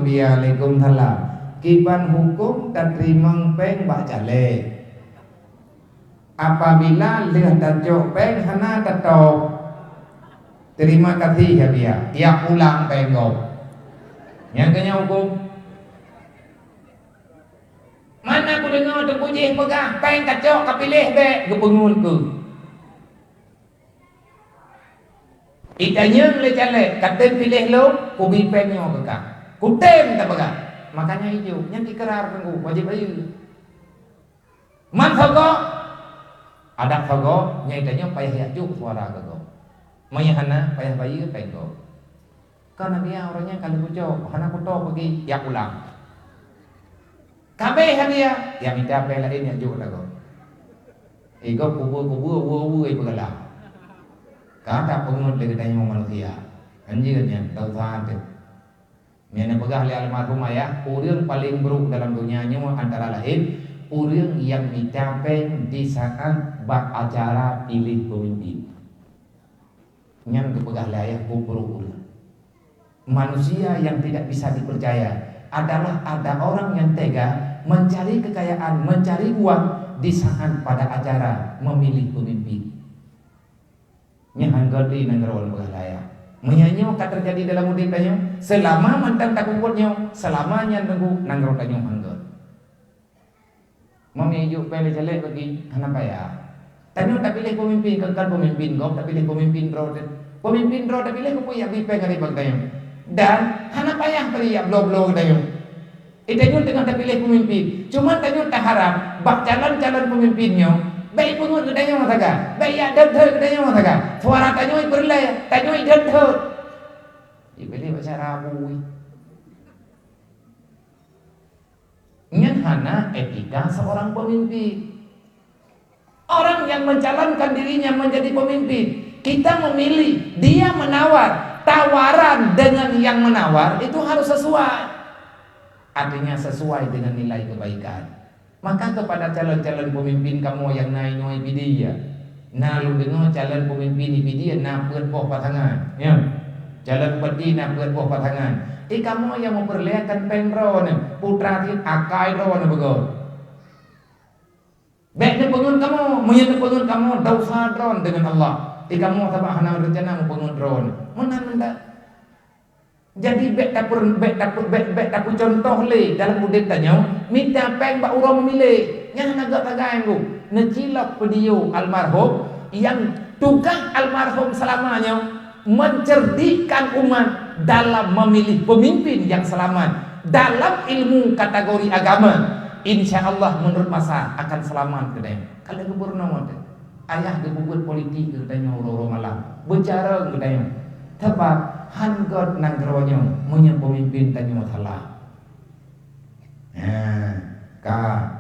Waalaikumsalam. Kiban hukum terima peng baca le. Apabila lihat tajuk peng hana tatok. Terima kasih ya dia. Ya ulang pengok. Yang kena hukum. Mana aku dengar tu puji pegang peng kacok kapilih be kepengun ke. Itanya le cale katen pilih lo kubi pengnya pegang. Kutem tak pegang. Makanya hijau yang dikerar tunggu wajib ayu. Man thogo ada thogo nyaitanya payah yajuk suara kego. Mayahana payah bayi penggo. Karena dia orangnya kali kucok, hana kuto pergi ya pulang. Kabe dia, ya minta pela ini yajuk lago. Ego kubur ibalah. Kata pengut lagi tanya manusia. Anjirnya tahu sahaja. Yang pegang oleh almarhum ayah, orang paling buruk dalam dunia antara lain orang yang dicapai di saat beracara pilih pemimpin. Yang dipegang oleh ayah buruk. Manusia yang tidak bisa dipercaya adalah ada orang yang tega mencari kekayaan, mencari uang di saat pada acara memilih pemimpin. Yang anggoti negara pegang ayah. Menyanyi akan terjadi dalam mudik tanya selama mantan tak kumpulnya selamanya nunggu nanggro tanya anggot. Memijuk pilih jelek bagi kenapa ya? Tanya tak pilih pemimpin kekal pemimpin kau tak pilih pemimpin roh tak pilih kau yang dipeng dari bagayang. Dan hana payah teriak blog tanya. Itu dengan tak pilih pemimpin. Cuma tanya tak harap bak calon pemimpinnya. Baik pengut kedanya matakan, baik ya denther kedanya matakan. Suara tanyoi berlay, tanyoi denther. Dipilih bahasa Rabu. Nyan hana etika seorang pemimpin. Orang yang mencalonkan dirinya menjadi pemimpin, kita memilih, dia menawar, tawaran dengan yang menawar itu harus sesuai. Artinya sesuai dengan nilai kebaikan. Maka kepada calon-calon pemimpin kamu yang naik nyoi dia, nah lu dengar calon pemimpin dia nak berpoh pasangan, ya, calon peti nak berpoh pasangan. Kamu yang memperlihatkan pengron, putra ti akai ron begon. Baiknya pengun kamu, menyatu pengun kamu dosa ron dengan Allah. Kamu tabah hana rencana pengun ron, mana mendak. Jadi bet dapur contoh le dalam budaya tanya minta peng bak urang memilih yang agak tagai bu necilak pedio almarhum yang tugas almarhum selamanya mencerdikkan umat dalam memilih pemimpin yang selamat dalam ilmu kategori agama. Insya Allah menurut masa akan selamat kedai. Kalau gubernur ayah gebubut politik kedai orang malam bicara kedai. Sebab hanggot nangkronya punya pemimpin tanya masalah. Ka